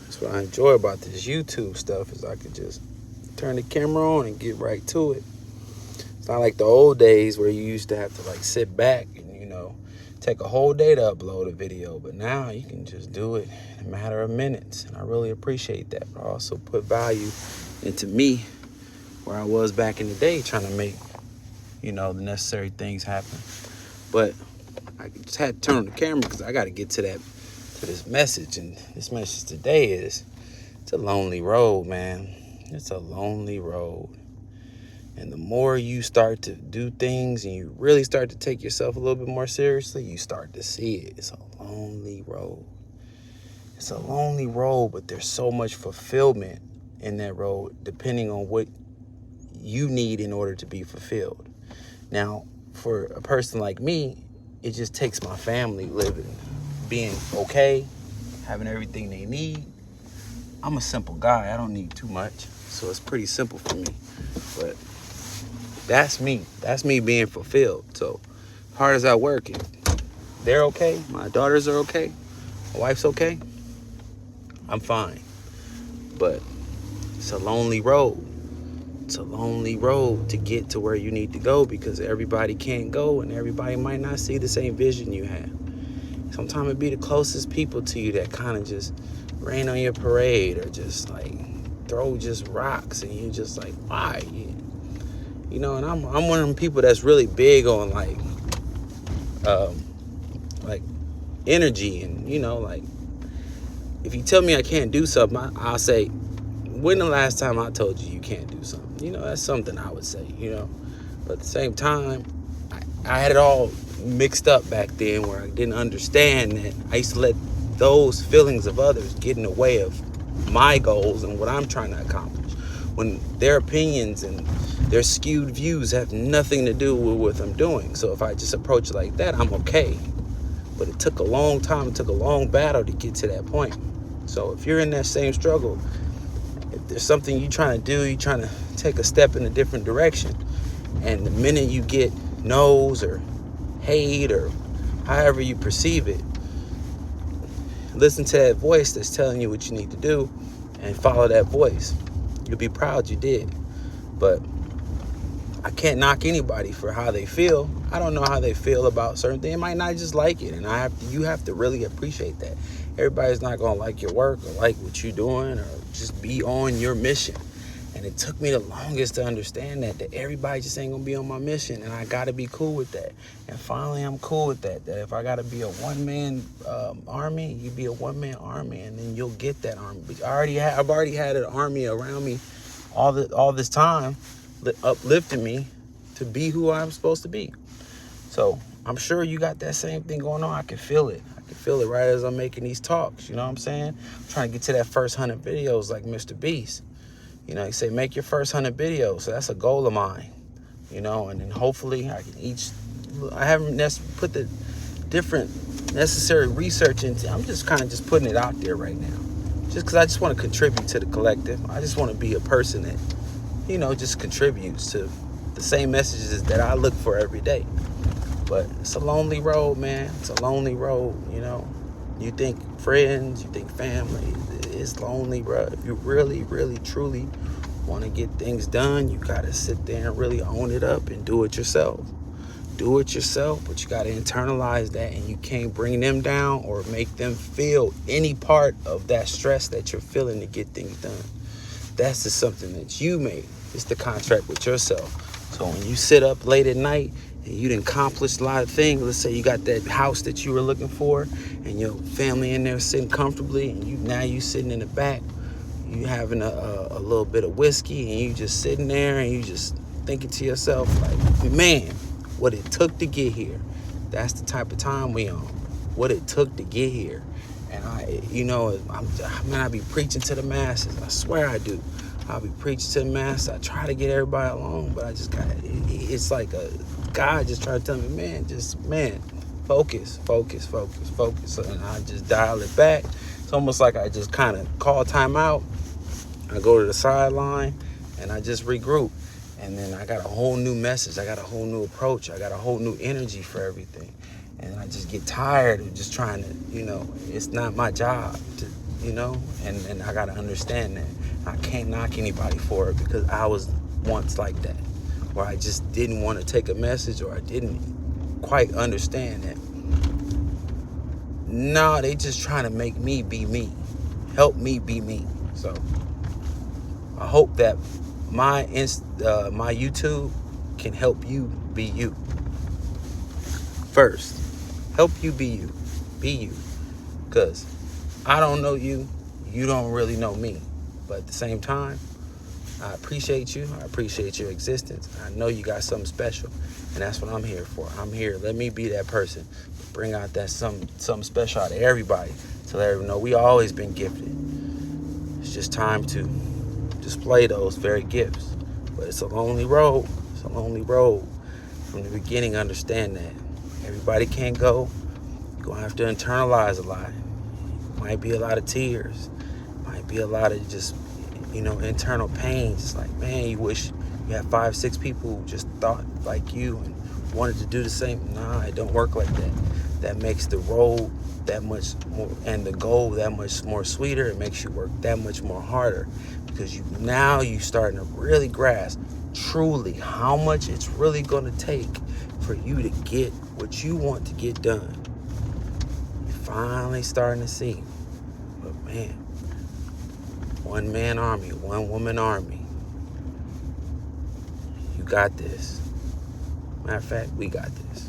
That's what I enjoy about this YouTube stuff is I could just turn the camera on and get right to it. It's not like the old days where you used to have to like sit back and, take a whole day to upload a video. But now you can just do it in a matter of minutes. And I really appreciate that. But I also put value into me where I was back in the day trying to make, the necessary things happen. But I just had to turn on the camera because I got to get to this message. And this message today is, it's a lonely road, man. It's a lonely road. And the more you start to do things and you really start to take yourself a little bit more seriously, you start to see it. It's a lonely road. It's a lonely road, but there's so much fulfillment in that road depending on what you need in order to be fulfilled. Now, for a person like me, it just takes my family living, being okay, having everything they need. I'm a simple guy. I don't need too much. So it's pretty simple for me. But that's me. That's me being fulfilled. So hard as I work, if they're okay, my daughters are okay, my wife's okay, I'm fine. But it's a lonely road. It's a lonely road to get to where you need to go because everybody can't go and everybody might not see the same vision you have. Sometimes it be the closest people to you that kind of just rain on your parade or just like throw just rocks and you're just like, why? And I'm one of them people that's really big on like energy and, like if you tell me I can't do something, I'll say, when the last time I told you can't do something? That's something I would say, But at the same time, I had it all mixed up back then where I didn't understand that I used to let those feelings of others get in the way of my goals and what I'm trying to accomplish. When their opinions and their skewed views have nothing to do with what I'm doing. So if I just approach it like that, I'm okay. But it took a long time, it took a long battle to get to that point. So if you're in that same struggle, if there's something you're trying to do, you're trying to take a step in a different direction, and the minute you get no's or hate or however you perceive it, listen to that voice that's telling you what you need to do and follow that voice. You'll be proud you did. But I can't knock anybody for how they feel. I don't know how they feel about certain things. They might not just like it, and you have to really appreciate that. Everybody's not gonna like your work or like what you're doing or just be on your mission. And it took me the longest to understand that everybody just ain't gonna be on my mission, and I gotta be cool with that. And finally, I'm cool with that. That if I gotta be a one-man army, you be a one-man army, and then you'll get that army. But I've already had an army around me all this time, uplifting me to be who I'm supposed to be. So I'm sure you got that same thing going on. I can feel it. I can feel it right as I'm making these talks. You know what I'm saying? I'm trying to get to that first 100 videos like Mr. Beast. He say, make your first 100 videos. So that's a goal of mine, and then hopefully I haven't put the different necessary research into. I'm just kind of just putting it out there right now. Just because I just want to contribute to the collective. I just want to be a person that, just contributes to the same messages that I look for every day. But it's a lonely road, man. It's a lonely road, You think friends, you think family. It's lonely, bro. If you really, really, truly want to get things done, you got to sit there and really own it up and do it yourself. Do it yourself, but you got to internalize that, and you can't bring them down or make them feel any part of that stress that you're feeling to get things done. That's just something that you made. It's the contract with yourself. So when you sit up late at night and you done accomplished a lot of things, let's say you got that house that you were looking for and your family in there sitting comfortably, and now you sitting in the back, you having a little bit of whiskey, and you just sitting there and you just thinking to yourself like, man, what it took to get here. That's the type of time we on. What it took to get here. And I may not be preaching to the masses. I swear I do. I'll be preaching to the masses. I try to get everybody along, but I just it's like a God just trying to tell me, man, focus. And I just dial it back. It's almost like I just kind of call time out. I go to the sideline and I just regroup. And then I got a whole new message. I got a whole new approach. I got a whole new energy for everything. And I just get tired of just trying to, it's not my job to, and I got to understand that. I can't knock anybody for it, because I was once like that, where I just didn't want to take a message, or I didn't quite understand that. No, they just trying to make me be me, help me be me. So I hope that my YouTube can help you be you. First, help you be you. Be you. Because I don't know you. You don't really know me. But at the same time, I appreciate you. I appreciate your existence. I know you got something special. And that's what I'm here for. I'm here. Let me be that person. Bring out that something special out of everybody. To let everyone know we always been gifted. It's just time to display those very gifts. But it's a lonely road. It's a lonely road. From the beginning, understand that. Everybody can't go. You're going to have to internalize a lot. Might be a lot of tears. Might be a lot of just, internal pain. Just like, man, you wish you had 5-6 people who just thought like you and wanted to do the same. Nah, it don't work like that. That makes the road that much more, and the goal that much more sweeter. It makes you work that much more harder, because you starting to really grasp truly how much it's really going to take for you to get what you want to get done. You're finally starting to see. But man, one man army, one woman army. You got this. Matter of fact, we got this.